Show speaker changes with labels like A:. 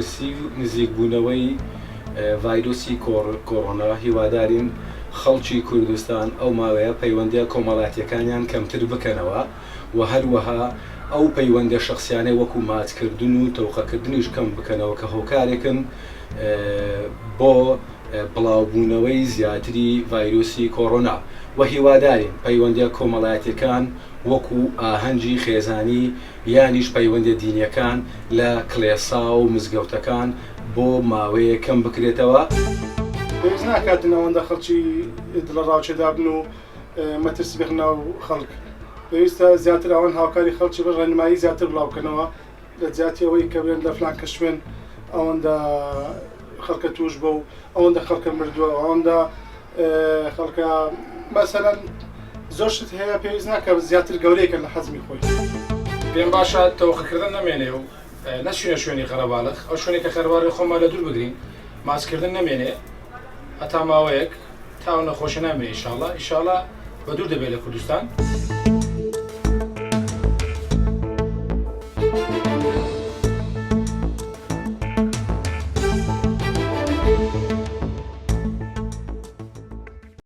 A: مەترسی نزیکبوونەوەی ڤایرۆسی کۆڕۆنا هیوادارین خەڵکی کوردستان ئەو ماوەیە پەیوەندیە کۆمەڵاتیەکانیان کەمتر بکەنەوە و هەروەها ئەو پەیوەندە شخصیانەی وەکو ماچکردن و تەوقەکردنیش کەم بکەنەوە کە هۆکارێکن بۆ بڵاوبوونەوەی زیاتری ڤایرۆسی کۆڕۆنا و هیوادارین پەیوەندیە کۆمەڵایەتیەکان وەکو ئاهەنگی خێزانی یانیش پەیوەندە دینیەکان لە کڵێسا و مزگەوتەکان بۆ ماوەیە کەم بکرێتەوە.
B: پێویست ناکاتن ئەوەندە خەڵکی دڵە ڕاوچێدا بن و مەترسی بخنە و خەڵک پێویستە زیاتر ئەوەن هاوکاری خەڵکی بە ڕێنمایی زیاتر بڵاوکەنەوە لە جیاتی ئەوەی کە بێن لە فلان کە شوێن ئەوەندە خەڵکە توش بە و ئەوەندە خەڵکە مردووە ئەوەندە خەڵکە مەسەلەن زۆر شت هەیە پێویست ناکە زیاتر گەورەیەکەن لە حەزمی خۆی.
C: پێم باشە تەوقەکردن نەمێنێ و نەچوونە شوێنی خەرەباڵغ ئەو شوێنی کە خەرەباڵغی خۆمان لە دوور بگرین ماسکردن نەمێنێ هەتا ماوەیەک تاو نەخۆشە نامێ ئینشاڵڵا بە دوور دەبێت لە کوردستان.